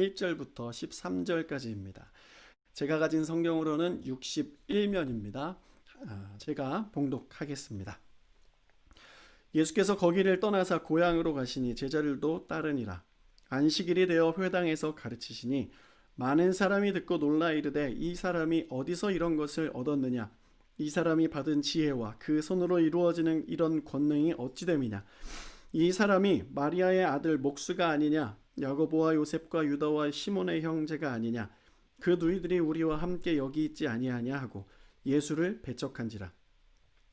1절부터 13절까지입니다. 제가 가진 성경으로는 61면입니다. 제가 봉독하겠습니다. 예수께서 거기를 떠나사 고향으로 가시니 제자들도 따르니라. 안식일이 되어 회당에서 가르치시니 많은 사람이 듣고 놀라 이르되 이 사람이 어디서 이런 것을 얻었느냐? 이 사람이 받은 지혜와 그 손으로 이루어지는 이런 권능이 어찌 됨이냐? 이 사람이 마리아의 아들 목수가 아니냐? 야고보와 요셉과 유다와 시몬의 형제가 아니냐? 그 누이들이 우리와 함께 여기 있지 아니하냐 하고 예수를 배척한지라.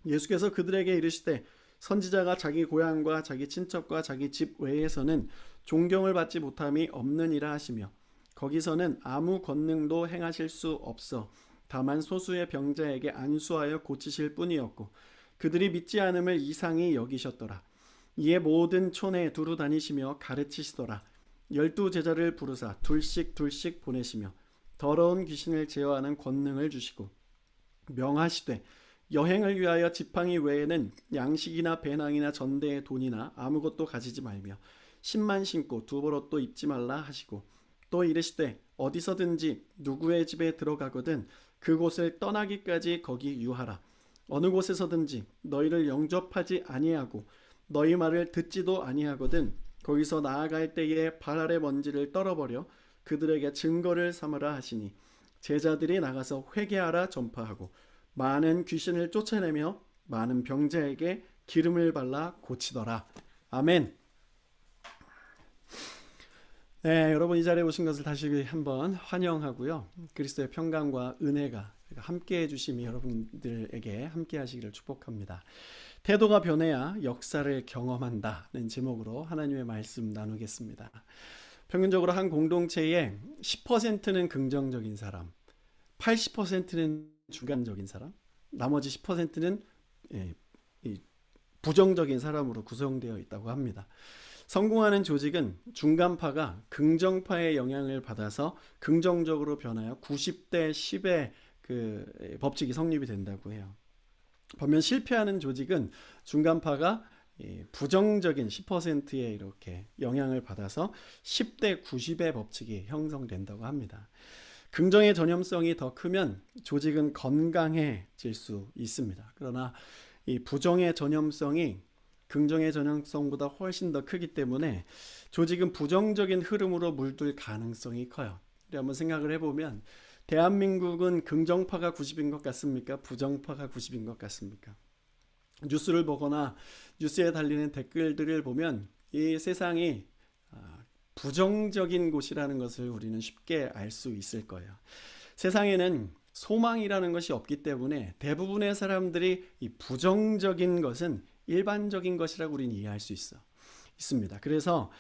예수께서 그들에게 이르시되 선지자가 자기 고향과 자기 친척과 자기 집 외에서는 존경을 받지 못함이 없느니라 하시며 거기서는 아무 권능도 행하실 수 없어 다만 소수의 병자에게 안수하여 고치실 뿐이었고 그들이 믿지 않음을 이상히 여기셨더라. 이에 모든 촌에 두루 다니시며 가르치시더라. 12 제자를 부르사 둘씩 보내시며 더러운 귀신을 제어하는 권능을 주시고 명하시되 여행을 위하여 지팡이 외에는 양식이나 배낭이나 전대의 돈이나 아무것도 가지지 말며 신만 신고 두벌옷도 입지 말라 하시고 또 이르시되 어디서든지 누구의 집에 들어가거든 그곳을 떠나기까지 거기 유하라. 어느 곳에서든지 너희를 영접하지 아니하고 너희 말을 듣지도 아니하거든 거기서 나아갈 때에 발 아래 먼지를 떨어버려 그들에게 증거를 삼으라 하시니 제자들이 나가서 회개하라 전파하고 많은 귀신을 쫓아내며 많은 병자에게 기름을 발라 고치더라. 아멘. 네, 여러분 이 자리에 오신 것을 다시 한번 환영하고요. 그리스도의 평강과 은혜가 함께 해주심이 여러분들에게 함께 하시기를 축복합니다. 태도가 변해야 역사를 경험한다는 제목으로 하나님의 말씀 나누겠습니다. 평균적으로 한 공동체의 10%는 긍정적인 사람, 80%는 주관적인 사람, 나머지 10%는 부정적인 사람으로 구성되어 있다고 합니다. 성공하는 조직은 중간파가 긍정파의 영향을 받아서 긍정적으로 변하여 90대 10의 그 법칙이 성립이 된다고 해요. 반면 실패하는 조직은 중간파가 부정적인 10%의 이렇게 영향을 받아서 10대 90의 법칙이 형성된다고 합니다. 긍정의 전염성이 더 크면 조직은 건강해질 수 있습니다. 그러나 이 부정의 전염성이 긍정의 전염성보다 훨씬 더 크기 때문에 조직은 부정적인 흐름으로 물들 가능성이 커요. 한번 생각을 해보면 대한민국은 긍정파가 90인 것 같습니까? 부정파가 90인 것 같습니까? 뉴스를 보거나 뉴스에 달리는 댓글들을 보면 이 세상이 부정적인 곳이라는 것을 우리는 쉽게 알 수 있을 거예요. 세상에는 소망이라는 것이 없기 때문에 대부분의 사람들이 이 부정적인 것은 일반적인 것이라고 우리는 이해할 수 있습니다. 그래서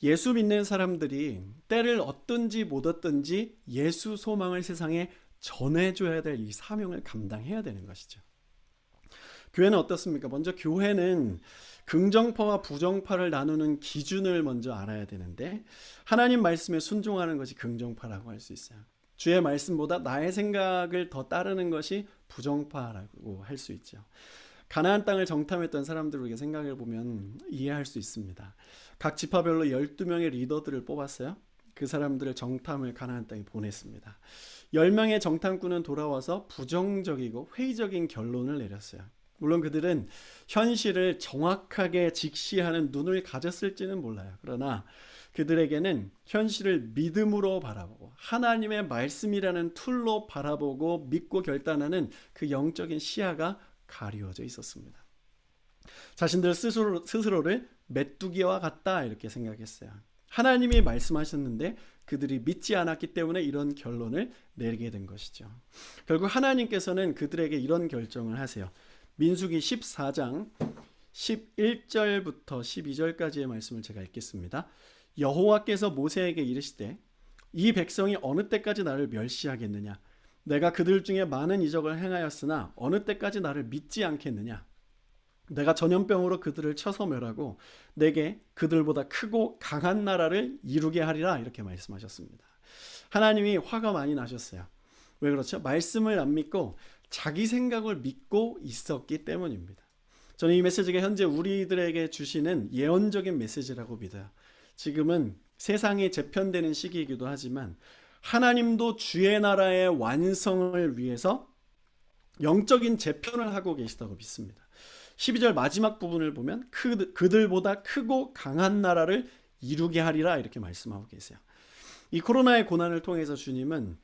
예수 믿는 사람들이 때를 얻든지 못 얻든지 예수 소망을 세상에 전해줘야 될 이 사명을 감당해야 되는 것이죠. 교회는 어떻습니까? 먼저 교회는 긍정파와 부정파를 나누는 기준을 먼저 알아야 되는데 하나님 말씀에 순종하는 것이 긍정파라고 할 수 있어요. 주의 말씀보다 나의 생각을 더 따르는 것이 부정파라고 할 수 있죠. 가나안 땅을 정탐했던 사람들에게 생각해 보면 이해할 수 있습니다. 각 지파별로 12명의 리더들을 뽑았어요. 그 사람들을 정탐을 가나안 땅에 보냈습니다. 10명의 정탐꾼은 돌아와서 부정적이고 회의적인 결론을 내렸어요. 물론 그들은 현실을 정확하게 직시하는 눈을 가졌을지는 몰라요. 그러나 그들에게는 현실을 믿음으로 바라보고 하나님의 말씀이라는 툴로 바라보고 믿고 결단하는 그 영적인 시야가 가리워져 있었습니다. 자신들 스스로를 메뚜기와 같다 이렇게 생각했어요. 하나님이 말씀하셨는데 그들이 믿지 않았기 때문에 이런 결론을 내리게 된 것이죠. 결국 하나님께서는 그들에게 이런 결정을 하세요. 민수기 14장 11절부터 12절까지의 말씀을 제가 읽겠습니다. 여호와께서 모세에게 이르시되 이 백성이 어느 때까지 나를 멸시하겠느냐? 내가 그들 중에 많은 이적을 행하였으나 어느 때까지 나를 믿지 않겠느냐? 내가 전염병으로 그들을 쳐서 멸하고 내게 그들보다 크고 강한 나라를 이루게 하리라 이렇게 말씀하셨습니다. 하나님이 화가 많이 나셨어요. 왜 그렇죠? 말씀을 안 믿고 자기 생각을 믿고 있었기 때문입니다. 저는 이 메시지가 현재 우리들에게 주시는 예언적인 메시지라고 믿어요. 지금은 세상이 재편되는 시기이기도 하지만 하나님도 주의 나라의 완성을 위해서 영적인 재편을 하고 계시다고 믿습니다. 12절 마지막 부분을 보면 그들보다 크고 강한 나라를 이루게 하리라 이렇게 말씀하고 계세요. 이 코로나의 고난을 통해서 주님은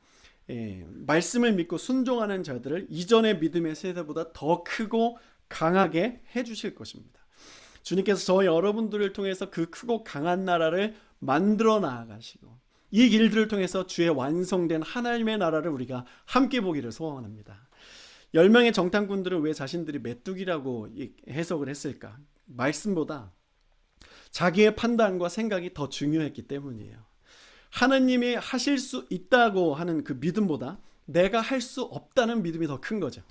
말씀을 믿고 순종하는 자들을 이전의 믿음의 세대보다 더 크고 강하게 해주실 것입니다. 주님께서 저 여러분들을 통해서 그 크고 강한 나라를 만들어 나아가시고 이 길들을 통해서 주의 완성된 하나님의 나라를 우리가 함께 보기를 소원합니다. 10명의 정탐꾼들은 왜 자신들이 메뚜기라고 해석을 했을까? 말씀보다 자기의 판단과 생각이 더 중요했기 때문이에요. 하나님이 하실 수 있다고 하는 그 믿음보다 내가 할 수 없다는 믿음이 더 큰 거죠.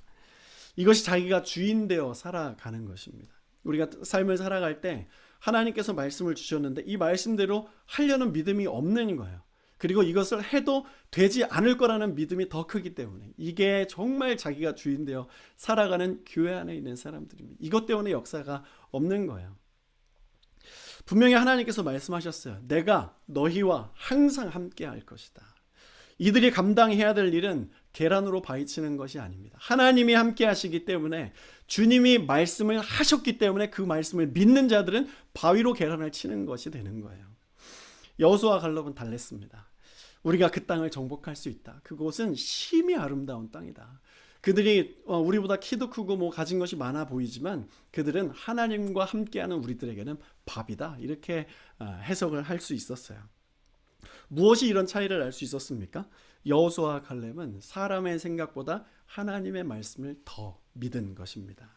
이것이 자기가 주인 되어 살아가는 것입니다. 우리가 삶을 살아갈 때 하나님께서 말씀을 주셨는데 이 말씀대로 하려는 믿음이 없는 거예요. 그리고 이것을 해도 되지 않을 거라는 믿음이 더 크기 때문에 이게 정말 자기가 주인 되어 살아가는 교회 안에 있는 사람들입니다. 이것 때문에 역사가 없는 거예요. 분명히 하나님께서 말씀하셨어요. 내가 너희와 항상 함께 할 것이다. 이들이 감당해야 될 일은 계란으로 바위치는 것이 아닙니다. 하나님이 함께 하시기 때문에 주님이 말씀을 하셨기 때문에 그 말씀을 믿는 자들은 바위로 계란을 치는 것이 되는 거예요. 여호수아와 갈렙은 달랬습니다. 우리가 그 땅을 정복할 수 있다. 그곳은 심히 아름다운 땅이다. 그들이 우리보다 키도 크고 뭐 가진 것이 많아 보이지만 그들은 하나님과 함께하는 우리들에게는 밥이다. 이렇게 해석을 할 수 있었어요. 무엇이 이런 차이를 알 수 있었습니까? 여호수아와 갈렙은 사람의 생각보다 하나님의 말씀을 더 믿은 것입니다.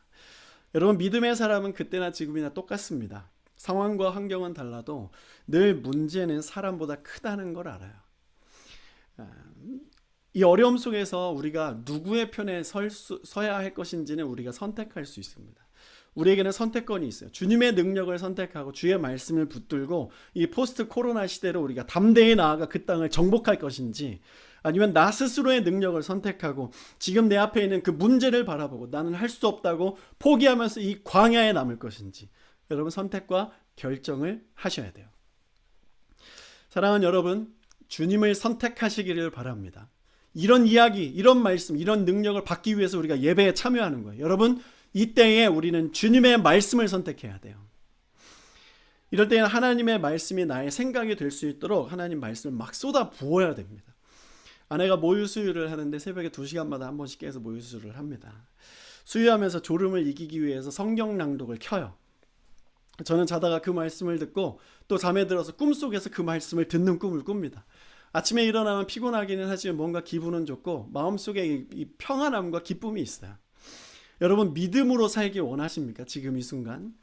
여러분, 믿음의 사람은 그때나 지금이나 똑같습니다. 상황과 환경은 달라도 늘 문제는 사람보다 크다는 걸 알아요. 이 어려움 속에서 우리가 누구의 편에 서야 할 것인지는 우리가 선택할 수 있습니다. 우리에게는 선택권이 있어요. 주님의 능력을 선택하고 주의 말씀을 붙들고 이 포스트 코로나 시대로 우리가 담대히 나아가 그 땅을 정복할 것인지, 아니면 나 스스로의 능력을 선택하고 지금 내 앞에 있는 그 문제를 바라보고 나는 할 수 없다고 포기하면서 이 광야에 남을 것인지, 여러분 선택과 결정을 하셔야 돼요. 사랑하는 여러분, 주님을 선택하시기를 바랍니다. 이런 이야기, 이런 말씀, 이런 능력을 받기 위해서 우리가 예배에 참여하는 거예요. 여러분, 이때에 우리는 주님의 말씀을 선택해야 돼요. 이럴 때는 하나님의 말씀이 나의 생각이 될 수 있도록 하나님 말씀을 막 쏟아 부어야 됩니다. 아내가 모유 수유를 하는데 새벽에 2시간마다 한 번씩 깨서 모유 수유를 합니다. 수유하면서 졸음을 이기기 위해서 성경 낭독을 켜요. 저는 자다가 그 말씀을 듣고 또 잠에 들어서 꿈속에서 그 말씀을 듣는 꿈을 꿉니다. 아침에 일어나면 피곤하기는 하지만 뭔가 기분은 좋고 마음속에 이 평안함과 기쁨이 있어요. 여러분, 믿음으로 살기 원하십니까? 지금 이 순간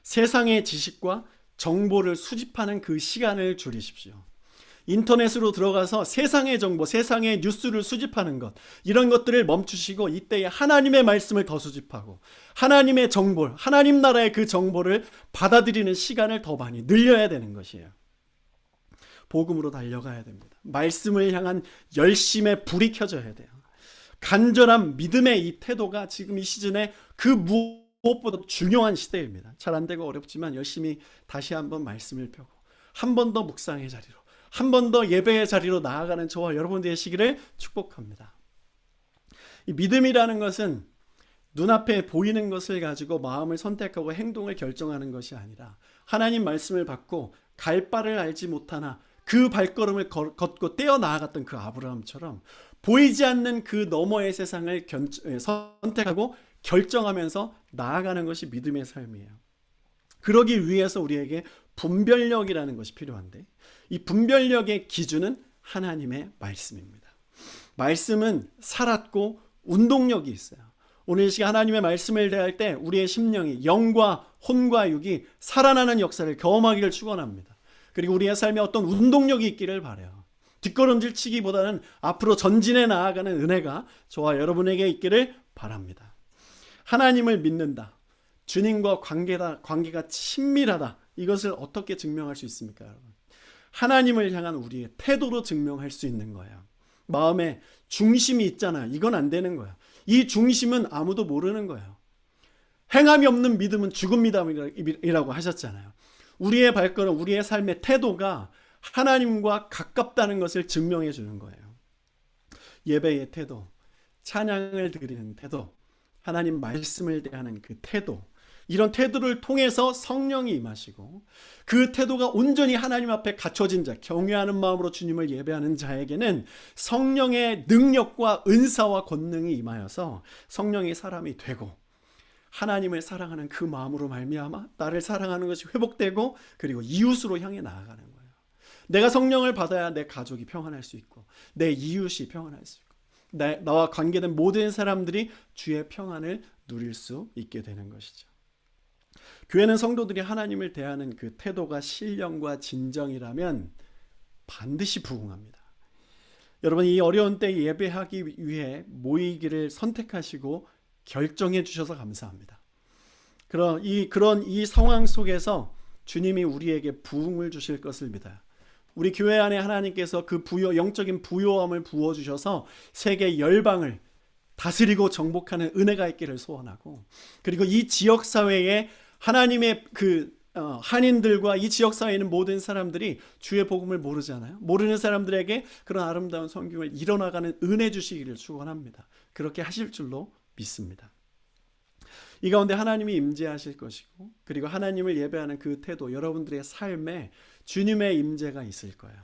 세상의 지식과 정보를 수집하는 그 시간을 줄이십시오. 인터넷으로 들어가서 세상의 정보, 세상의 뉴스를 수집하는 것, 이런 것들을 멈추시고 이때에 하나님의 말씀을 더 수집하고 하나님의 정보, 하나님 나라의 그 정보를 받아들이는 시간을 더 많이 늘려야 되는 것이에요. 복음으로 달려가야 됩니다. 말씀을 향한 열심의 불이 켜져야 돼요. 간절한 믿음의 이 태도가 지금 이 시즌에 그 무엇보다 중요한 시대입니다. 잘 안 되고 어렵지만 열심히 다시 한번 말씀을 펴고 한 번 더 묵상의 자리로, 한 번 더 예배의 자리로 나아가는 저와 여러분 되시기를 축복합니다. 이 믿음이라는 것은 눈앞에 보이는 것을 가지고 마음을 선택하고 행동을 결정하는 것이 아니라 하나님 말씀을 받고 갈 바를 알지 못하나 그 발걸음을 걷고 떼어 나아갔던 그 아브라함처럼 보이지 않는 그 너머의 세상을 선택하고 결정하면서 나아가는 것이 믿음의 삶이에요. 그러기 위해서 우리에게 분별력이라는 것이 필요한데, 이 분별력의 기준은 하나님의 말씀입니다. 말씀은 살았고 운동력이 있어요. 오늘 이 시간 하나님의 말씀을 대할 때 우리의 심령이, 영과 혼과 육이 살아나는 역사를 경험하기를 축원합니다. 그리고 우리의 삶에 어떤 운동력이 있기를 바라요. 뒷걸음질 치기보다는 앞으로 전진해 나아가는 은혜가 저와 여러분에게 있기를 바랍니다. 하나님을 믿는다, 주님과 관계가 친밀하다, 이것을 어떻게 증명할 수 있습니까, 여러분? 하나님을 향한 우리의 태도로 증명할 수 있는 거예요. 마음에 중심이 있잖아요. 이건 안 되는 거예요. 이 중심은 아무도 모르는 거예요. 행함이 없는 믿음은 죽은 믿음이라고 하셨잖아요. 우리의 발걸음, 우리의 삶의 태도가 하나님과 가깝다는 것을 증명해 주는 거예요. 예배의 태도, 찬양을 드리는 태도, 하나님 말씀을 대하는 그 태도, 이런 태도를 통해서 성령이 임하시고 그 태도가 온전히 하나님 앞에 갖춰진 자, 경외하는 마음으로 주님을 예배하는 자에게는 성령의 능력과 은사와 권능이 임하여서 성령이 사람이 되고 하나님을 사랑하는 그 마음으로 말미암아 나를 사랑하는 것이 회복되고 그리고 이웃으로 향해 나아가는 거예요. 내가 성령을 받아야 내 가족이 평안할 수 있고 내 이웃이 평안할 수 있고 나와 관계된 모든 사람들이 주의 평안을 누릴 수 있게 되는 것이죠. 교회는 성도들이 하나님을 대하는 그 태도가 신령과 진정이라면 반드시 부흥합니다. 여러분, 이 어려운 때 예배하기 위해 모이기를 선택하시고 결정해 주셔서 감사합니다. 그런 이 상황 속에서 주님이 우리에게 부흥을 주실 것을 믿어요. 우리 교회 안에 하나님께서 그 영적인 부요함을 부어주셔서 세계 열방을 다스리고 정복하는 은혜가 있기를 소원하고, 그리고 이 지역사회에 하나님의 한인들과 이 지역사회에 있는 모든 사람들이 주의 복음을 모르잖아요. 모르는 사람들에게 그런 아름다운 성경을 이뤄나가는 은혜 주시기를 축원합니다. 그렇게 하실 줄로 믿습니다. 이 가운데 하나님이 임재하실 것이고, 그리고 하나님을 예배하는 그 태도, 여러분들의 삶에 주님의 임재가 있을 거예요.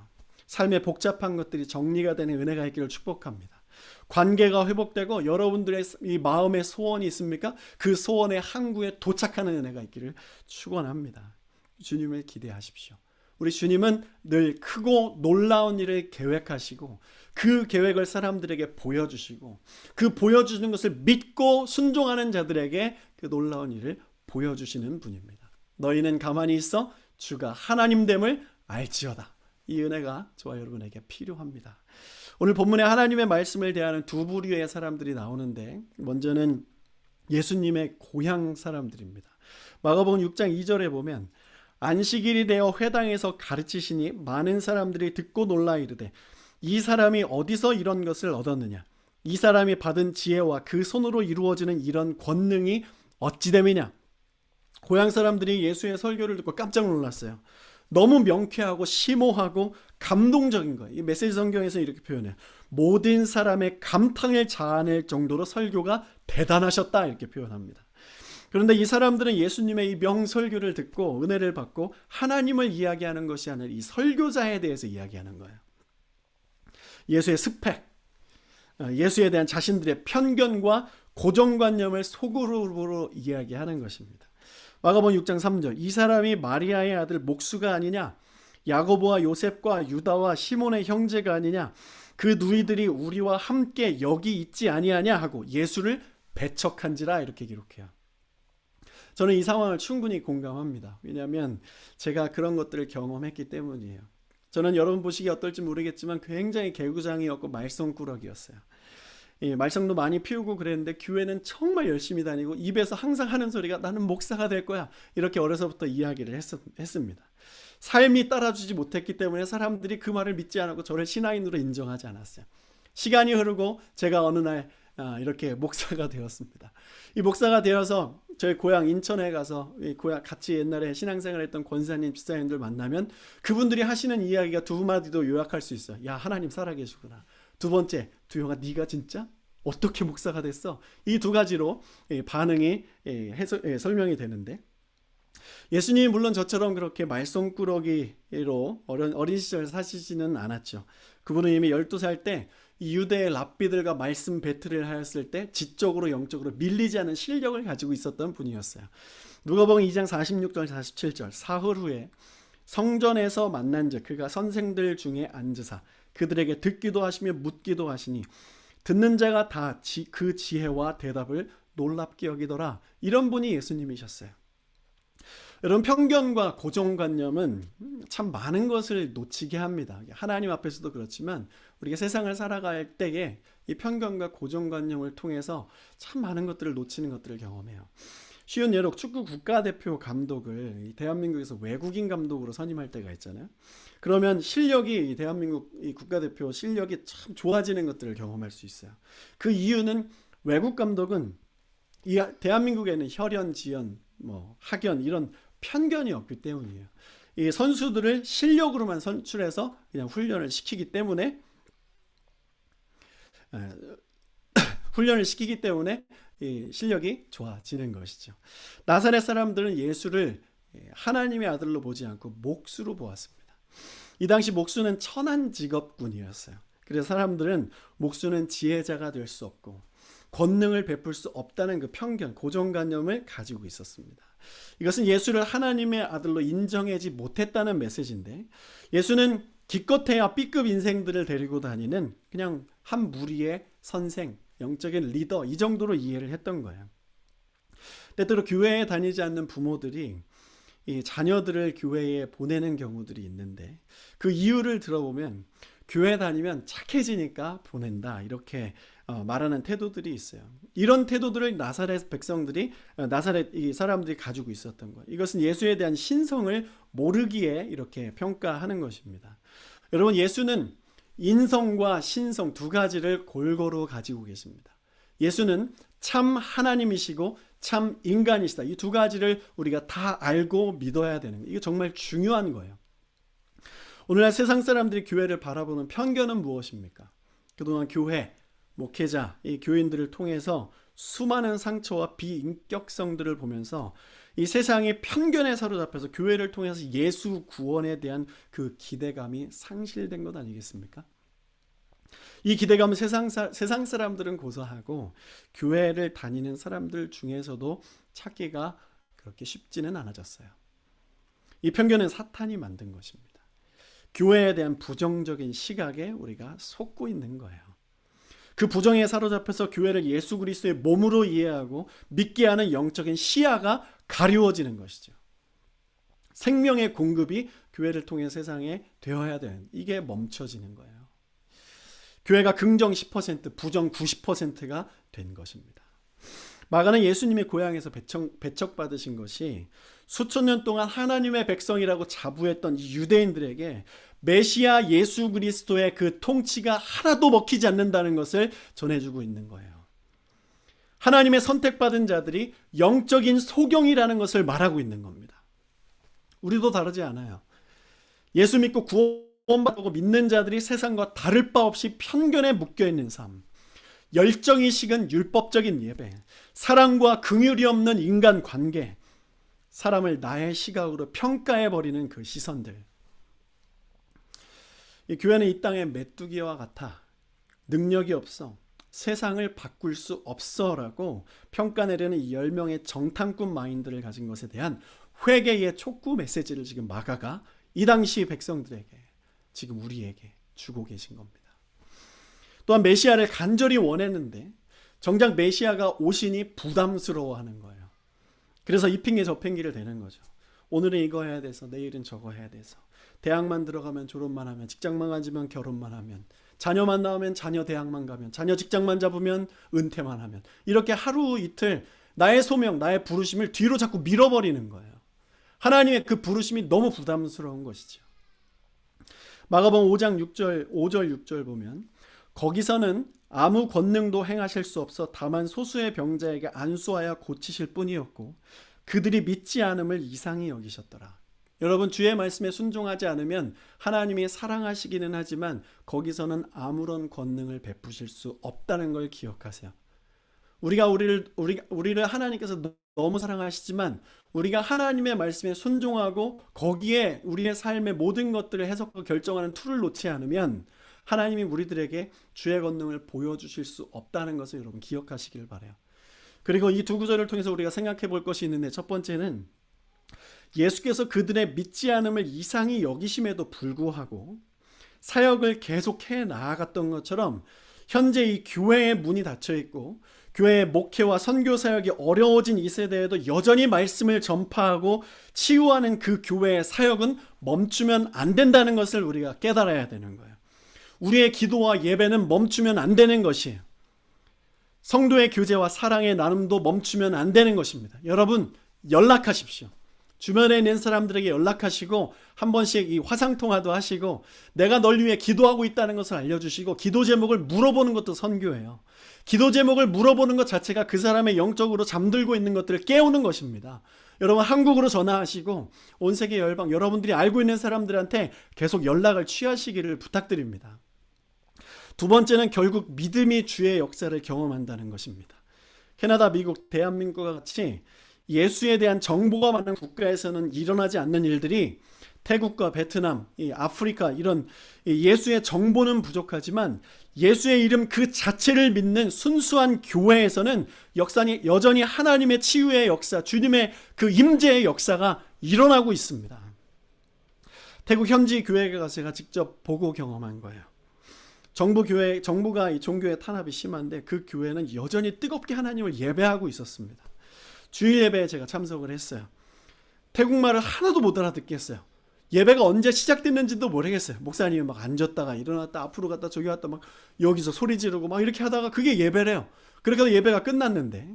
삶의 복잡한 것들이 정리가 되는 은혜가 있기를 축복합니다. 관계가 회복되고 여러분들의 이 마음의 소원이 있습니까? 그 소원의 항구에 도착하는 은혜가 있기를 축원합니다. 주님을 기대하십시오. 우리 주님은 늘 크고 놀라운 일을 계획하시고 그 계획을 사람들에게 보여주시고 그 보여주는 것을 믿고 순종하는 자들에게 그 놀라운 일을 보여주시는 분입니다. 너희는 가만히 있어 주가 하나님됨을 알지어다. 이 은혜가 저와 여러분에게 필요합니다. 오늘 본문에 하나님의 말씀을 대하는 두 부류의 사람들이 나오는데, 먼저는 예수님의 고향 사람들입니다. 마가복음 6장 2절에 보면 안식일이 되어 회당에서 가르치시니 많은 사람들이 듣고 놀라 이르되 이 사람이 어디서 이런 것을 얻었느냐? 이 사람이 받은 지혜와 그 손으로 이루어지는 이런 권능이 어찌 됨이냐? 고향 사람들이 예수의 설교를 듣고 깜짝 놀랐어요. 너무 명쾌하고 심오하고 감동적인 거예요. 이 메시지 성경에서 이렇게 표현해요. 모든 사람의 감탄을 자아낼 정도로 설교가 대단하셨다, 이렇게 표현합니다. 그런데 이 사람들은 예수님의 이 명설교를 듣고 은혜를 받고 하나님을 이야기하는 것이 아니라 이 설교자에 대해서 이야기하는 거예요. 예수의 스펙, 예수에 대한 자신들의 편견과 고정관념을 속으로 이야기하는 것입니다. 마가복음 6장 3절, 이 사람이 마리아의 아들 목수가 아니냐? 야고보와 요셉과 유다와 시몬의 형제가 아니냐? 그 누이들이 우리와 함께 여기 있지 아니하냐? 하고 예수를 배척한지라, 이렇게 기록해요. 저는 이 상황을 충분히 공감합니다. 왜냐하면 제가 그런 것들을 경험했기 때문이에요. 저는 여러분 보시기 어떨지 모르겠지만 굉장히 개구장이었고 말썽꾸러기였어요. 말썽도 많이 피우고 그랬는데 교회는 정말 열심히 다니고 입에서 항상 하는 소리가 나는 목사가 될 거야, 이렇게 어려서부터 이야기를 했습니다. 삶이 따라주지 못했기 때문에 사람들이 그 말을 믿지 않았고 저를 신앙인으로 인정하지 않았어요. 시간이 흐르고 제가 어느 날 이렇게 목사가 되었습니다. 이 목사가 되어서 저희 고향 인천에 가서 같이 옛날에 신앙생활했던 권사님, 집사님들 만나면 그분들이 하시는 이야기가 두 마디도 요약할 수 있어요. 야, 하나님 살아계시구나. 두 번째, 두영아 네가 진짜 어떻게 목사가 됐어? 이 두 가지로 반응이 설명이 되는데, 예수님이 물론 저처럼 그렇게 말썽꾸러기로 어린 시절 사시지는 않았죠. 그분은 이미 12살 때 유대의 랍비들과 말씀 배틀을 하였을 때 지적으로 영적으로 밀리지 않은 실력을 가지고 있었던 분이었어요. 누가복음 2장 46절 47절, 사흘 후에 성전에서 만난 즉 그가 선생들 중에 앉으사 그들에게 듣기도 하시며 묻기도 하시니 듣는 자가 다 그 지혜와 대답을 놀랍게 여기더라. 이런 분이 예수님이셨어요. 여러분, 편견과 고정관념은 참 많은 것을 놓치게 합니다. 하나님 앞에서도 그렇지만 우리가 세상을 살아갈 때에 이 편견과 고정관념을 통해서 참 많은 것들을 놓치는 것들을 경험해요. 쉬운 예로 축구 국가대표 감독을 대한민국에서 외국인 감독으로 선임할 때가 있잖아요. 그러면 실력이 대한민국 이 국가대표 실력이 참 좋아지는 것들을 경험할 수 있어요. 그 이유는 외국 감독은 이 대한민국에는 혈연, 지연, 학연 이런 편견이 없기 때문이에요. 이 선수들을 실력으로만 선출해서 그냥 훈련을 시키기 때문에 이 실력이 좋아지는 것이죠. 나사렛 사람들은 예수를 하나님의 아들로 보지 않고 목수로 보았습니다. 이 당시 목수는 천한 직업군이었어요. 그래서 사람들은 목수는 지혜자가 될 수 없고 권능을 베풀 수 없다는 그 편견, 고정관념을 가지고 있었습니다. 이것은 예수를 하나님의 아들로 인정하지 못했다는 메시지인데, 예수는 기껏해야 B급 인생들을 데리고 다니는 그냥 한 무리의 선생, 영적인 리더, 이 정도로 이해를 했던 거예요. 때때로 교회에 다니지 않는 부모들이 이 자녀들을 교회에 보내는 경우들이 있는데, 그 이유를 들어보면 교회 다니면 착해지니까 보낸다, 이렇게 말하는 태도들이 있어요. 이런 태도들을 나사렛 백성들이, 나사렛 이 사람들이 가지고 있었던 거예요. 이것은 예수에 대한 신성을 모르기에 이렇게 평가하는 것입니다. 여러분, 예수는 인성과 신성 두 가지를 골고루 가지고 계십니다. 예수는 참 하나님이시고 참 인간이시다. 이 두 가지를 우리가 다 알고 믿어야 되는 거예요. 이게 정말 중요한 거예요. 오늘날 세상 사람들이 교회를 바라보는 편견은 무엇입니까? 그동안 교회, 목회자, 이 교인들을 통해서 수많은 상처와 비인격성들을 보면서 이 세상의 편견에 사로잡혀서 교회를 통해서 예수 구원에 대한 그 기대감이 상실된 것 아니겠습니까? 이 기대감은 세상 사람들은 고사하고 교회를 다니는 사람들 중에서도 찾기가 그렇게 쉽지는 않아졌어요. 이 편견은 사탄이 만든 것입니다. 교회에 대한 부정적인 시각에 우리가 속고 있는 거예요. 그 부정에 사로잡혀서 교회를 예수 그리스도의 몸으로 이해하고 믿게 하는 영적인 시야가 가리워지는 것이죠. 생명의 공급이 교회를 통해 세상에 되어야 되는, 이게 멈춰지는 거예요. 교회가 긍정 10%, 부정 90%가 된 것입니다. 마가는 예수님의 고향에서 배척받으신 것이 수천 년 동안 하나님의 백성이라고 자부했던 이 유대인들에게 메시아 예수 그리스도의 그 통치가 하나도 먹히지 않는다는 것을 전해주고 있는 거예요. 하나님의 선택받은 자들이 영적인 소경이라는 것을 말하고 있는 겁니다. 우리도 다르지 않아요. 예수 믿고 구원받고 믿는 자들이 세상과 다를 바 없이 편견에 묶여있는 삶, 열정이 식은 율법적인 예배, 사랑과 긍휼이 없는 인간관계, 사람을 나의 시각으로 평가해버리는 그 시선들. 이 교회는 이 땅의 메뚜기와 같아, 능력이 없어, 세상을 바꿀 수 없어 라고 평가내려는 이 10명의 정탐꾼 마인드를 가진 것에 대한 회개의 촉구 메시지를 지금 마가가 이 당시 백성들에게, 지금 우리에게 주고 계신 겁니다. 또한 메시아를 간절히 원했는데 정작 메시아가 오시니 부담스러워하는 거예요. 그래서 이 핑계 저 핑계를 대는 거죠. 오늘은 이거 해야 돼서, 내일은 저거 해야 돼서, 대학만 들어가면, 졸업만 하면, 직장만 가지면, 결혼만 하면, 자녀만 낳으면, 자녀 대학만 가면, 자녀 직장만 잡으면, 은퇴만 하면, 이렇게 하루 이틀 나의 소명, 나의 부르심을 뒤로 자꾸 밀어버리는 거예요. 하나님의 그 부르심이 너무 부담스러운 것이죠. 마가복음 5장 5절 6절 보면, 거기서는 아무 권능도 행하실 수 없어 다만 소수의 병자에게 안수하여 고치실 뿐이었고 그들이 믿지 않음을 이상히 여기셨더라. 여러분, 주의 말씀에 순종하지 않으면 하나님이 사랑하시기는 하지만 거기서는 아무런 권능을 베푸실 수 없다는 걸 기억하세요. 우리를 하나님께서 너무 사랑하시지만 우리가 하나님의 말씀에 순종하고 거기에 우리의 삶의 모든 것들을 해석하고 결정하는 툴을 놓지 않으면 하나님이 우리들에게 주의 권능을 보여주실 수 없다는 것을 여러분 기억하시길 바라요. 그리고 이 두 구절을 통해서 우리가 생각해 볼 것이 있는데, 첫 번째는 예수께서 그들의 믿지 않음을 이상히 여기심에도 불구하고 사역을 계속해 나아갔던 것처럼 현재 이 교회의 문이 닫혀 있고 교회의 목회와 선교 사역이 어려워진 이 세대에도 여전히 말씀을 전파하고 치유하는 그 교회의 사역은 멈추면 안 된다는 것을 우리가 깨달아야 되는 거예요. 우리의 기도와 예배는 멈추면 안 되는 것이에요. 성도의 교제와 사랑의 나눔도 멈추면 안 되는 것입니다. 여러분, 연락하십시오. 주변에 있는 사람들에게 연락하시고 한 번씩 이 화상통화도 하시고 내가 널 위해 기도하고 있다는 것을 알려주시고 기도 제목을 물어보는 것도 선교예요. 기도 제목을 물어보는 것 자체가 그 사람의 영적으로 잠들고 있는 것들을 깨우는 것입니다. 여러분 한국으로 전화하시고 온 세계 열방 여러분들이 알고 있는 사람들한테 계속 연락을 취하시기를 부탁드립니다. 두 번째는 결국 믿음이 주의 역사를 경험한다는 것입니다. 캐나다, 미국, 대한민국과 같이 예수에 대한 정보가 많은 국가에서는 일어나지 않는 일들이 태국과 베트남, 아프리카 이런 예수의 정보는 부족하지만 예수의 이름 그 자체를 믿는 순수한 교회에서는 여전히 하나님의 치유의 역사, 주님의 그 임재의 역사가 일어나고 있습니다. 태국 현지 교회에 가서 제가 직접 보고 경험한 거예요. 정부가 이 종교의 탄압이 심한데 그 교회는 여전히 뜨겁게 하나님을 예배하고 있었습니다. 주일 예배에 제가 참석을 했어요. 태국말을 하나도 못 알아듣겠어요. 예배가 언제 시작됐는지도 모르겠어요. 목사님이 막 앉았다가 일어났다 앞으로 갔다 저기 갔다 막 여기서 소리 지르고 막 이렇게 하다가 그게 예배래요. 그렇게 해서 예배가 끝났는데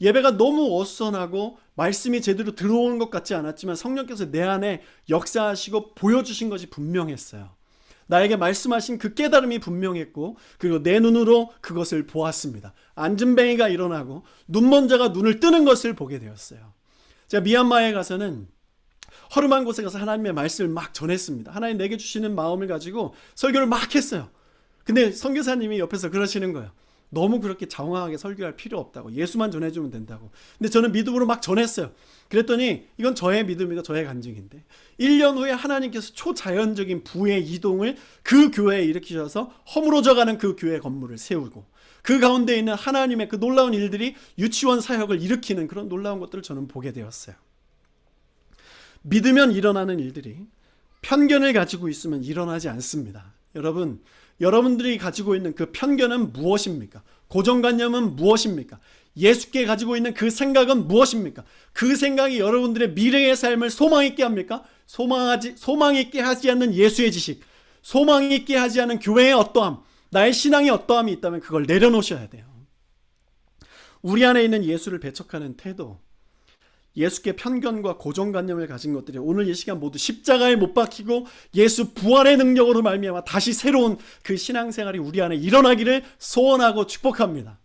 예배가 너무 어수선하고 말씀이 제대로 들어오는 것 같지 않았지만 성령께서 내 안에 역사하시고 보여주신 것이 분명했어요. 나에게 말씀하신 그 깨달음이 분명했고 그리고 내 눈으로 그것을 보았습니다. 앉은뱅이가 일어나고 눈먼 자가 눈을 뜨는 것을 보게 되었어요. 제가 미얀마에 가서는 허름한 곳에 가서 하나님의 말씀을 막 전했습니다. 하나님 내게 주시는 마음을 가지고 설교를 막 했어요. 근데 선교사님이 옆에서 그러시는 거예요. 너무 그렇게 장황하게 설교할 필요 없다고. 예수만 전해주면 된다고. 근데 저는 믿음으로 막 전했어요. 그랬더니 이건 저의 믿음이고 저의 간증인데 1년 후에 하나님께서 초자연적인 부의 이동을 그 교회에 일으키셔서 허물어져가는 그 교회 건물을 세우고 그 가운데 있는 하나님의 그 놀라운 일들이 유치원 사역을 일으키는 그런 놀라운 것들을 저는 보게 되었어요. 믿으면 일어나는 일들이 편견을 가지고 있으면 일어나지 않습니다. 여러분들이 가지고 있는 그 편견은 무엇입니까? 고정관념은 무엇입니까? 예수께 가지고 있는 그 생각은 무엇입니까? 그 생각이 여러분들의 미래의 삶을 소망 있게 합니까? 소망 있게 하지 않는 예수의 지식, 소망 있게 하지 않는 교회의 어떠함, 나의 신앙의 어떠함이 있다면 그걸 내려놓으셔야 돼요. 우리 안에 있는 예수를 배척하는 태도, 예수께 편견과 고정관념을 가진 것들이 오늘 이 시간 모두 십자가에 못 박히고 예수 부활의 능력으로 말미암아 다시 새로운 그 신앙생활이 우리 안에 일어나기를 소원하고 축복합니다.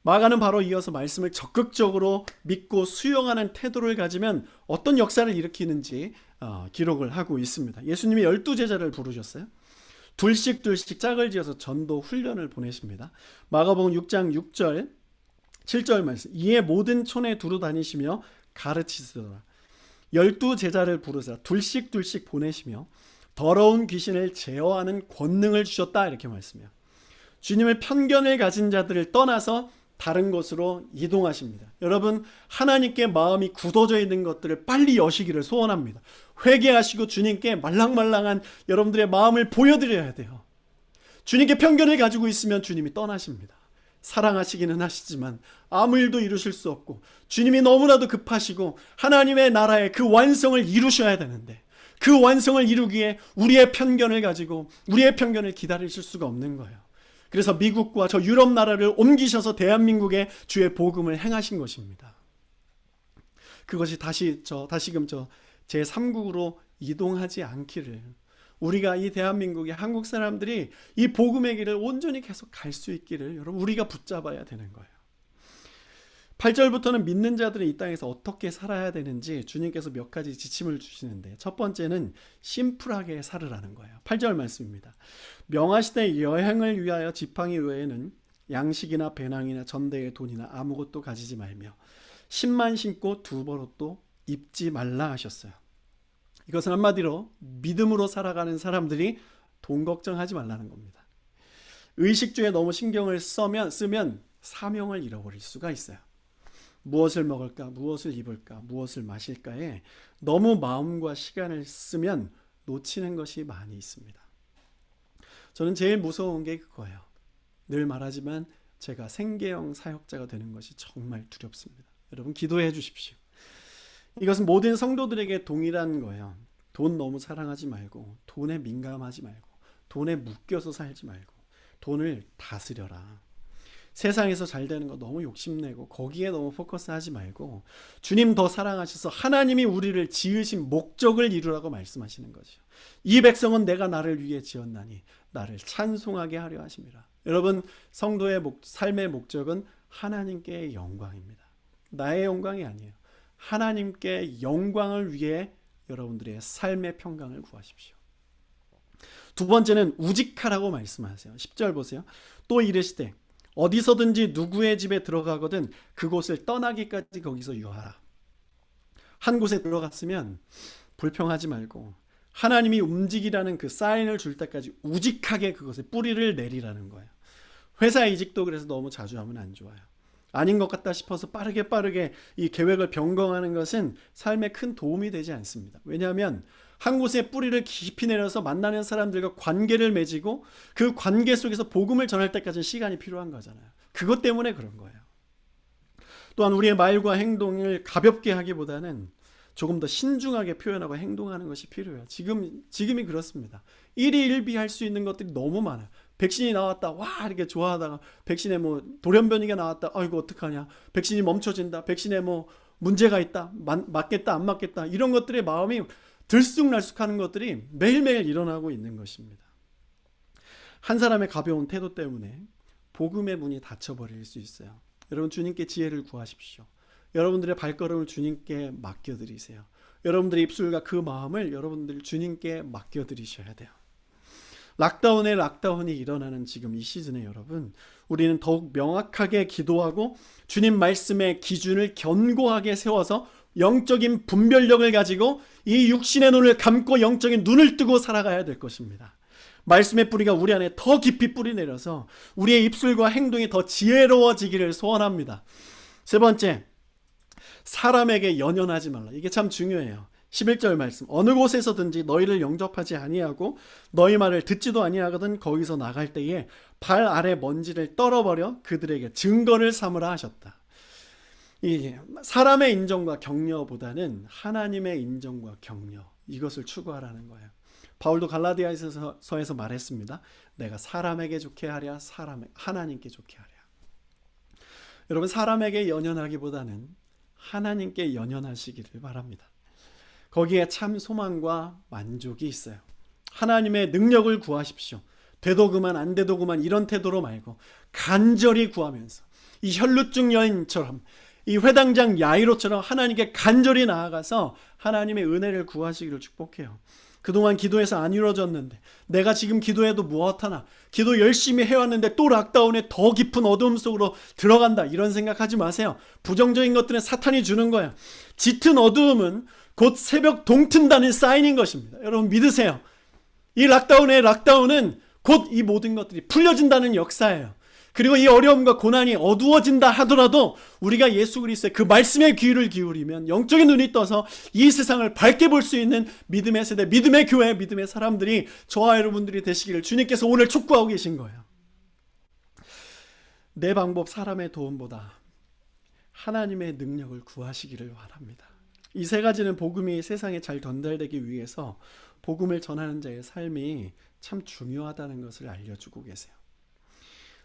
마가는 바로 이어서 말씀을 적극적으로 믿고 수용하는 태도를 가지면 어떤 역사를 일으키는지 기록을 하고 있습니다. 예수님이 12제자를 부르셨어요. 둘씩 짝을 지어서 전도 훈련을 보내십니다. 마가복음 6장 6절 7절 말씀. 이에 모든 촌에 두루 다니시며 가르치시더라. 12제자를 부르사 둘씩 보내시며 더러운 귀신을 제어하는 권능을 주셨다 이렇게 말씀해요. 주님을 편견을 가진 자들을 떠나서 다른 곳으로 이동하십니다. 여러분 하나님께 마음이 굳어져 있는 것들을 빨리 여시기를 소원합니다. 회개하시고 주님께 말랑말랑한 여러분들의 마음을 보여드려야 돼요. 주님께 편견을 가지고 있으면 주님이 떠나십니다. 사랑하시기는 하시지만 아무 일도 이루실 수 없고 주님이 너무나도 급하시고 하나님의 나라의 그 완성을 이루셔야 되는데 그 완성을 이루기에 우리의 편견을 가지고 우리의 편견을 기다리실 수가 없는 거예요. 그래서 미국과 저 유럽 나라를 옮기셔서 대한민국에 주의 복음을 행하신 것입니다. 그것이 다시금 제3국으로 이동하지 않기를 우리가 이 대한민국의 한국 사람들이 이 복음의 길을 온전히 계속 갈 수 있기를 여러분 우리가 붙잡아야 되는 거예요. 8절부터는 믿는 자들이 이 땅에서 어떻게 살아야 되는지 주님께서 몇 가지 지침을 주시는데 첫 번째는 심플하게 살으라는 거예요. 8절 말씀입니다. 명하시되 여행을 위하여 지팡이 외에는 양식이나 배낭이나 전대의 돈이나 아무것도 가지지 말며 신만 신고 두벌옷도 입지 말라 하셨어요. 이것은 한마디로 믿음으로 살아가는 사람들이 돈 걱정하지 말라는 겁니다. 의식주에 너무 신경을 쓰면 사명을 잃어버릴 수가 있어요. 무엇을 먹을까, 무엇을 입을까, 무엇을 마실까에 너무 마음과 시간을 쓰면 놓치는 것이 많이 있습니다. 저는 제일 무서운 게 그거예요. 늘 말하지만 제가 생계형 사역자가 되는 것이 정말 두렵습니다. 여러분 기도해 주십시오. 이것은 모든 성도들에게 동일한 거예요. 돈 너무 사랑하지 말고 돈에 민감하지 말고 돈에 묶여서 살지 말고 돈을 다스려라. 세상에서 잘 되는 거 너무 욕심내고 거기에 너무 포커스하지 말고 주님 더 사랑하셔서 하나님이 우리를 지으신 목적을 이루라고 말씀하시는 거죠. 이 백성은 내가 나를 위해 지었나니 나를 찬송하게 하려 하심이라. 여러분 성도의 삶의 목적은 하나님께의 영광입니다. 나의 영광이 아니에요. 하나님께 영광을 위해 여러분들의 삶의 평강을 구하십시오. 두 번째는 우직하라고 말씀하세요. 10절 보세요. 또 이르시되 어디서든지 누구의 집에 들어가거든 그곳을 떠나기까지 거기서 유하라. 한 곳에 들어갔으면 불평하지 말고 하나님이 움직이라는 그 사인을 줄 때까지 우직하게 그것에 뿌리를 내리라는 거예요. 회사 이직도 그래서 너무 자주 하면 안 좋아요. 아닌 것 같다 싶어서 빠르게 이 계획을 변경하는 것은 삶에 큰 도움이 되지 않습니다. 왜냐하면 한 곳에 뿌리를 깊이 내려서 만나는 사람들과 관계를 맺고 그 관계 속에서 복음을 전할 때까지는 시간이 필요한 거잖아요. 그것 때문에 그런 거예요. 또한 우리의 말과 행동을 가볍게 하기보다는 조금 더 신중하게 표현하고 행동하는 것이 필요해요. 지금이 그렇습니다. 일희일비할 수 있는 것들이 너무 많아요. 백신이 나왔다, 와 이렇게 좋아하다가 백신에 뭐 돌연변이가 나왔다, 이거 어떡하냐, 백신이 멈춰진다, 백신에 뭐 문제가 있다, 맞겠다 안 맞겠다, 이런 것들의 마음이 들쑥날쑥하는 것들이 매일매일 일어나고 있는 것입니다. 한 사람의 가벼운 태도 때문에 복음의 문이 닫혀버릴 수 있어요. 여러분, 주님께 지혜를 구하십시오. 여러분들의 발걸음을 주님께 맡겨드리세요. 여러분들의 입술과 그 마음을 여러분들 주님께 맡겨드리셔야 돼요. 락다운이 일어나는 지금 이 시즌에 여러분, 우리는 더욱 명확하게 기도하고 주님 말씀의 기준을 견고하게 세워서 영적인 분별력을 가지고 이 육신의 눈을 감고 영적인 눈을 뜨고 살아가야 될 것입니다. 말씀의 뿌리가 우리 안에 더 깊이 뿌리 내려서 우리의 입술과 행동이 더 지혜로워지기를 소원합니다. 세 번째, 사람에게 연연하지 말라. 이게 참 중요해요. 11절 말씀, 어느 곳에서든지 너희를 영접하지 아니하고 너희 말을 듣지도 아니하거든 거기서 나갈 때에 발 아래 먼지를 떨어버려 그들에게 증거를 삼으라 하셨다. 이게 사람의 인정과 격려보다는 하나님의 인정과 격려, 이것을 추구하라는 거예요. 바울도 갈라디아서에서 말했습니다. 내가 사람에게 좋게 하랴 하나님께 좋게 하랴. 여러분, 사람에게 연연하기보다는 하나님께 연연하시기를 바랍니다. 거기에 참 소망과 만족이 있어요. 하나님의 능력을 구하십시오. 돼도 그만 안 돼도 그만 이런 태도로 말고 간절히 구하면서 이 혈루증 여인처럼, 이 회당장 야이로처럼 하나님께 간절히 나아가서 하나님의 은혜를 구하시기를 축복해요. 그동안 기도해서 안 이루어졌는데 내가 지금 기도해도 무엇하나, 기도 열심히 해왔는데 또 락다운에 더 깊은 어두움 속으로 들어간다, 이런 생각하지 마세요. 부정적인 것들은 사탄이 주는 거예요. 짙은 어두움은 곧 새벽 동튼다는 사인인 것입니다. 여러분 믿으세요. 이 락다운은 곧 이 모든 것들이 풀려진다는 역사예요. 그리고 이 어려움과 고난이 어두워진다 하더라도 우리가 예수 그리스도의 그 말씀에 귀를 기울이면 영적인 눈이 떠서 이 세상을 밝게 볼 수 있는 믿음의 세대, 믿음의 교회, 믿음의 사람들이 저와 여러분들이 되시기를 주님께서 오늘 촉구하고 계신 거예요. 내 방법, 사람의 도움보다 하나님의 능력을 구하시기를 바랍니다. 이 세 가지는 복음이 세상에 잘 전달되기 위해서 복음을 전하는 자의 삶이 참 중요하다는 것을 알려주고 계세요.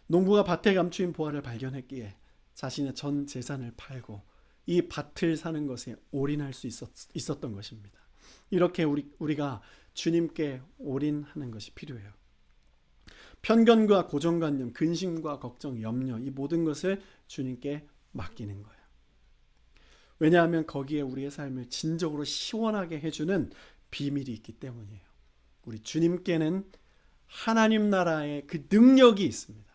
농부가 밭에 감추인 보화를 발견했기에 자신의 전 재산을 팔고 이 밭을 사는 것에 올인할 수 있었던 것입니다. 이렇게 우리가 주님께 올인하는 것이 필요해요. 편견과 고정관념, 근심과 걱정, 염려, 이 모든 것을 주님께 맡기는 거예요. 왜냐하면 거기에 우리의 삶을 진정으로 시원하게 해주는 비밀이 있기 때문이에요. 우리 주님께는 하나님 나라의 그 능력이 있습니다.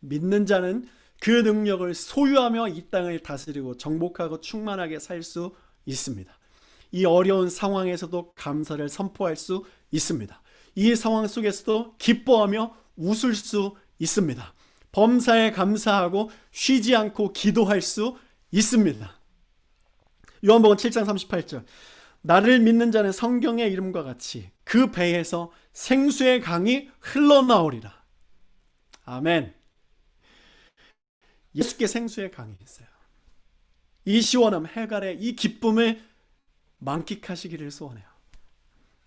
믿는 자는 그 능력을 소유하며 이 땅을 다스리고 정복하고 충만하게 살 수 있습니다. 이 어려운 상황에서도 감사를 선포할 수 있습니다. 이 상황 속에서도 기뻐하며 웃을 수 있습니다. 범사에 감사하고 쉬지 않고 기도할 수 있습니다. 요한복음 7장 38절, 나를 믿는 자는 성경의 이름과 같이 그 배에서 생수의 강이 흘러나오리라. 아멘. 예수께 생수의 강이 있어요. 이 시원함, 해갈의 이 기쁨을 만끽하시기를 소원해요.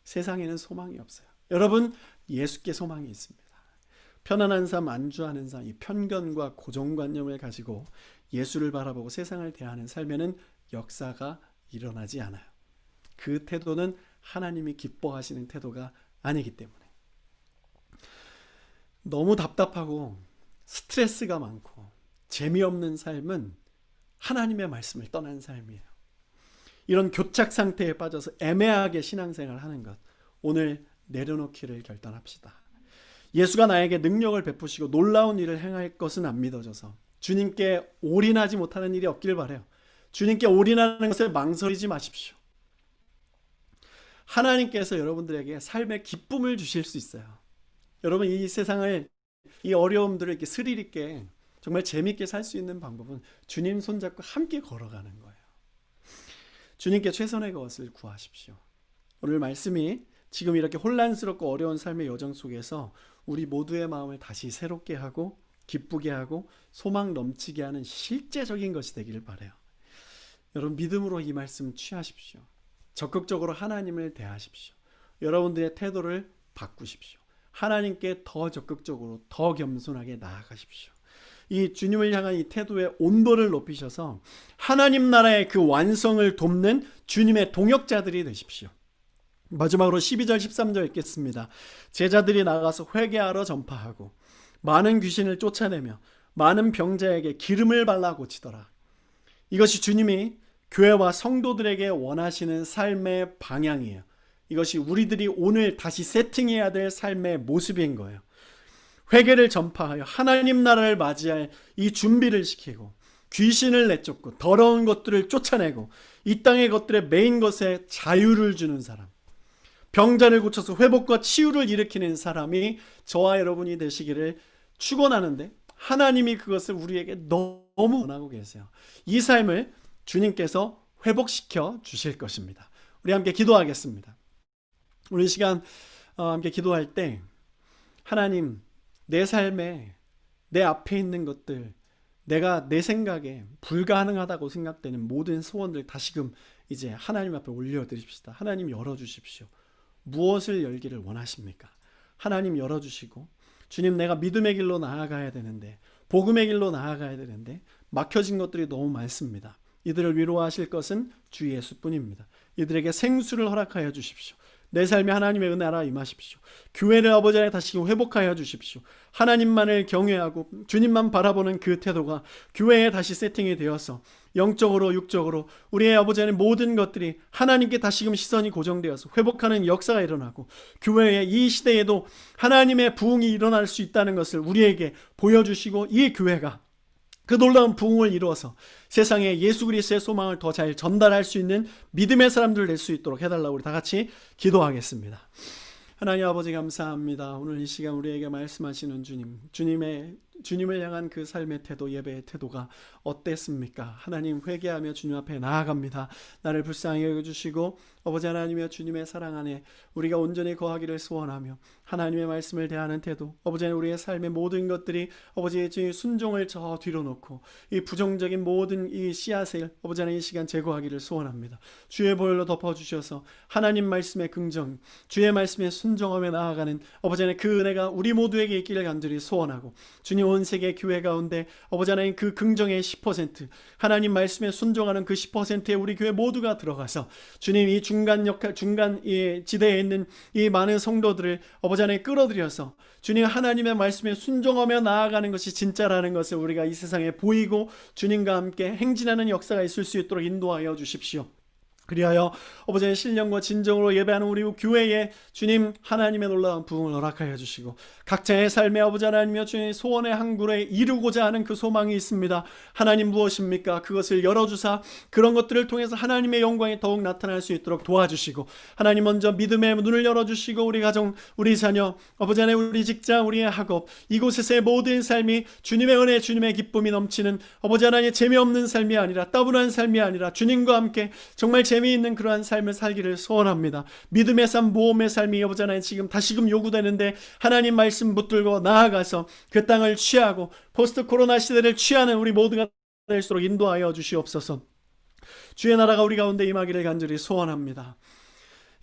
세상에는 소망이 없어요. 여러분, 예수께 소망이 있습니다. 편안한 삶, 안주하는 삶, 이 편견과 고정관념을 가지고 예수를 바라보고 세상을 대하는 삶에는 역사가 일어나지 않아요. 그 태도는 하나님이 기뻐하시는 태도가 아니기 때문에. 너무 답답하고 스트레스가 많고 재미없는 삶은 하나님의 말씀을 떠난 삶이에요. 이런 교착 상태에 빠져서 애매하게 신앙생활을 하는 것, 오늘 내려놓기를 결단합시다. 예수가 나에게 능력을 베푸시고 놀라운 일을 행할 것은 안 믿어져서 주님께 올인하지 못하는 일이 없길 바라요. 주님께 올인하는 것에 망설이지 마십시오. 하나님께서 여러분들에게 삶의 기쁨을 주실 수 있어요. 여러분, 이 세상을, 이 어려움들을 이렇게 스릴 있게 정말 재밌게 살 수 있는 방법은 주님 손잡고 함께 걸어가는 거예요. 주님께 최선의 것을 구하십시오. 오늘 말씀이 지금 이렇게 혼란스럽고 어려운 삶의 여정 속에서 우리 모두의 마음을 다시 새롭게 하고 기쁘게 하고 소망 넘치게 하는 실제적인 것이 되기를 바라요. 여러분, 믿음으로 이 말씀 취하십시오. 적극적으로 하나님을 대하십시오. 여러분들의 태도를 바꾸십시오. 하나님께 더 적극적으로 더 겸손하게 나아가십시오. 이 주님을 향한 이 태도의 온도를 높이셔서 하나님 나라의 그 완성을 돕는 주님의 동역자들이 되십시오. 마지막으로 12절 13절 읽겠습니다. 제자들이 나가서 회개하러 전파하고 많은 귀신을 쫓아내며 많은 병자에게 기름을 발라 고치더라. 이것이 주님이 교회와 성도들에게 원하시는 삶의 방향이에요. 이것이 우리들이 오늘 다시 세팅해야 될 삶의 모습인 거예요. 회개를 전파하여 하나님 나라를 맞이할 이 준비를 시키고 귀신을 내쫓고 더러운 것들을 쫓아내고 이 땅의 것들의 메인 것에 자유를 주는 사람, 병자를 고쳐서 회복과 치유를 일으키는 사람이 저와 여러분이 되시기를 축원하는데 하나님이 그것을 우리에게 너무 원하고 계세요. 이 삶을 주님께서 회복시켜 주실 것입니다. 우리 함께 기도하겠습니다. 우리 시간 함께 기도할 때 하나님, 내 삶에 내 앞에 있는 것들, 내가 내 생각에 불가능하다고 생각되는 모든 소원들 다시금 이제 하나님 앞에 올려드립시다. 하나님 열어주십시오. 무엇을 열기를 원하십니까? 하나님 열어주시고, 주님, 내가 믿음의 길로 나아가야 되는데, 복음의 길로 나아가야 되는데 막혀진 것들이 너무 많습니다. 이들을 위로하실 것은 주 예수뿐입니다. 이들에게 생수를 허락하여 주십시오. 내 삶에 하나님의 은혜라 임하십시오. 교회를 아버지 안에 다시 회복하여 주십시오. 하나님만을 경외하고 주님만 바라보는 그 태도가 교회에 다시 세팅이 되어서 영적으로 육적으로 우리의 아버지 안에 모든 것들이 하나님께 다시금 시선이 고정되어서 회복하는 역사가 일어나고 교회의 이 시대에도 하나님의 부흥이 일어날 수 있다는 것을 우리에게 보여주시고 이 교회가 그 놀라운 부흥을 이루어서 세상에 예수 그리스도의 소망을 더 잘 전달할 수 있는 믿음의 사람들 될 수 있도록 해달라고 우리 다 같이 기도하겠습니다. 하나님 아버지 감사합니다. 오늘 이 시간 우리에게 말씀하시는 주님을 향한 그 삶의 태도, 예배의 태도가 어땠습니까? 하나님, 회개하며 주님 앞에 나아갑니다. 나를 불쌍히 여겨주시고 아버지 하나님이여 주님의 사랑 안에 우리가 온전히 거하기를 소원하며 하나님의 말씀을 대하는 태도, 아버지 하나님 우리의 삶의 모든 것들이 아버지의 순종을 저 뒤로 놓고 이 부정적인 모든 이 씨앗을 아버지 하나님 이 시간 제거하기를 소원합니다. 주의 보혈로 덮어주셔서 하나님 말씀의 긍정, 주의 말씀에 순종하며 나아가는 아버지 하나님 그 은혜가 우리 모두에게 있기를 간절히 소원하고 주님 온 세계 교회 가운데 아버지 하나님 그 긍정의 10% 하나님 말씀에 순종하는 그 10%에 우리 교회 모두가 들어가서 주님 이 중간 이 지대에 있는 이 많은 성도들을 아버지 하나님 끌어들여서 주님 하나님의 말씀에 순종하며 나아가는 것이 진짜라는 것을 우리가 이 세상에 보이고 주님과 함께 행진하는 역사가 있을 수 있도록 인도하여 주십시오. 그리하여 아버지의 신령과 진정으로 예배하는 우리 교회에 주님 하나님의 놀라운 부흥을 허락하여 주시고 각자의 삶의 아버지 하나님이여 주님의 소원의 항구에 이루고자 하는 그 소망이 있습니다. 하나님 무엇입니까? 그것을 열어주사 그런 것들을 통해서 하나님의 영광이 더욱 나타날 수 있도록 도와주시고 하나님 먼저 믿음의 눈을 열어주시고 우리 가정, 우리 자녀, 아버지 하나님 우리 직장, 우리의 학업 이곳에서의 모든 삶이 주님의 은혜, 주님의 기쁨이 넘치는 아버지 하나님의 재미없는 삶이 아니라 따분한 삶이 아니라 주님과 함께 정말 재미있는 그러한 삶을 살기를 소원합니다. 믿음의 삶, 모험의 삶이 아버지 하나님 지금 다시금 요구되는데 하나님 말씀 붙들고 나아가서 그 땅을 취하고 포스트 코로나 시대를 취하는 우리 모두가 될수록 인도하여 주시옵소서. 주의 나라가 우리 가운데 임하기를 간절히 소원합니다.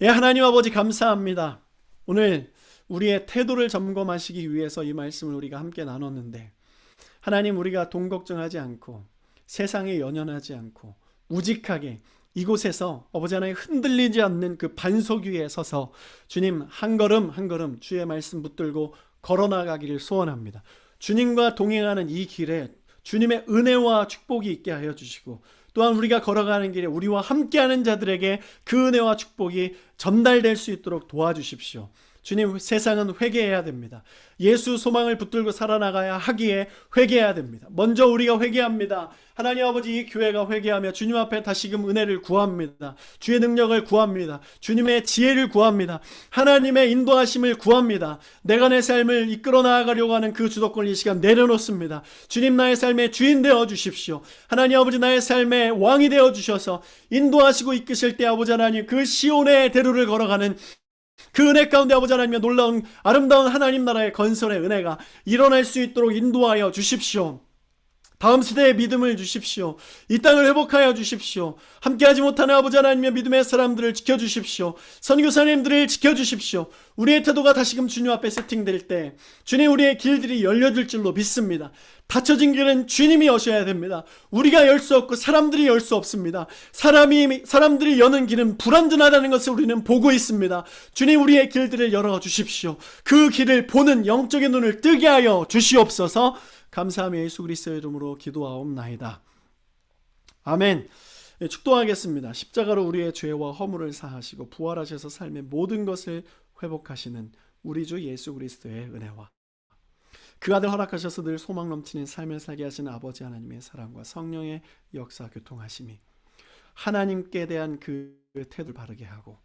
예, 하나님 아버지 감사합니다. 오늘 우리의 태도를 점검하시기 위해서 이 말씀을 우리가 함께 나눴는데 하나님 우리가 돈 걱정하지 않고 세상에 연연하지 않고 우직하게 이곳에서 아버지 하나님 흔들리지 않는 그 반석 위에 서서 주님 한 걸음 한 걸음 주의 말씀 붙들고 걸어나가기를 소원합니다. 주님과 동행하는 이 길에 주님의 은혜와 축복이 있게 하여 주시고 또한 우리가 걸어가는 길에 우리와 함께하는 자들에게 그 은혜와 축복이 전달될 수 있도록 도와주십시오. 주님, 세상은 회개해야 됩니다. 예수 소망을 붙들고 살아나가야 하기에 회개해야 됩니다. 먼저 우리가 회개합니다. 하나님 아버지, 이 교회가 회개하며 주님 앞에 다시금 은혜를 구합니다. 주의 능력을 구합니다. 주님의 지혜를 구합니다. 하나님의 인도하심을 구합니다. 내가 내 삶을 이끌어 나아가려고 하는 그 주도권을 이 시간 내려놓습니다. 주님, 나의 삶의 주인 되어 주십시오. 하나님 아버지, 나의 삶의 왕이 되어 주셔서 인도하시고 이끄실 때 아버지 하나님, 그 시온의 대로를 걸어가는 그 은혜 가운데 아버지 하나님의 놀라운 아름다운 하나님 나라의 건설의 은혜가 일어날 수 있도록 인도하여 주십시오. 다음 세대의 믿음을 주십시오. 이 땅을 회복하여 주십시오. 함께하지 못하는 아버지 하나님의 믿음의 사람들을 지켜주십시오. 선교사님들을 지켜주십시오. 우리의 태도가 다시금 주님 앞에 세팅될 때 주님, 우리의 길들이 열려질 줄로 믿습니다. 닫혀진 길은 주님이 여셔야 됩니다. 우리가 열 수 없고 사람들이 열 수 없습니다. 사람들이 여는 길은 불완전하다는 것을 우리는 보고 있습니다. 주님, 우리의 길들을 열어주십시오. 그 길을 보는 영적인 눈을 뜨게 하여 주시옵소서. 감사하며 예수 그리스도의 이름으로 기도하옵나이다. 아멘. 축도하겠습니다. 십자가로 우리의 죄와 허물을 사하시고 부활하셔서 삶의 모든 것을 회복하시는 우리 주 예수 그리스도의 은혜와 그 아들 허락하셔서 늘 소망 넘치는 삶을 살게 하시는 아버지 하나님의 사랑과 성령의 역사 교통하심이 하나님께 대한 그 태도를 바르게 하고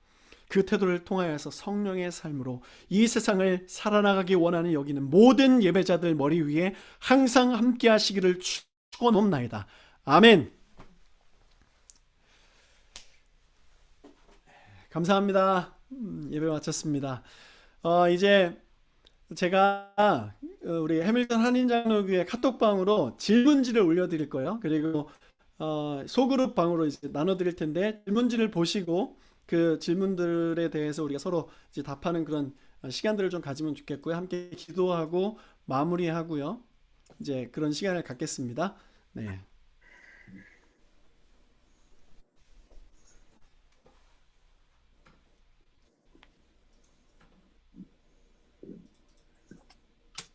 그 태도를 통하여서 성령의 삶으로 이 세상을 살아나가기 원하는 여기는 모든 예배자들 머리 위에 항상 함께 하시기를 축원하옵나이다. 아멘. 감사합니다. 예배 마쳤습니다. 이제 제가 우리 해밀턴 한인장로교회 카톡방으로 질문지를 올려드릴 거예요. 그리고 소그룹 방으로 이제 나눠드릴 텐데 질문지를 보시고 그 질문들에 대해서 우리가 서로 이제 답하는 그런 시간들을 좀 가지면 좋겠고요. 함께 기도하고 마무리하고요. 이제 그런 시간을 갖겠습니다. 네.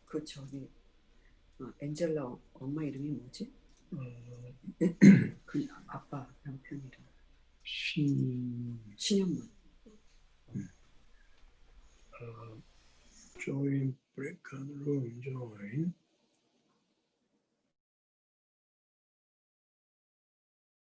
그 저기 엔젤라 엄마 이름이 뭐지? 그 아빠 남편 이름 신현만. Join break room join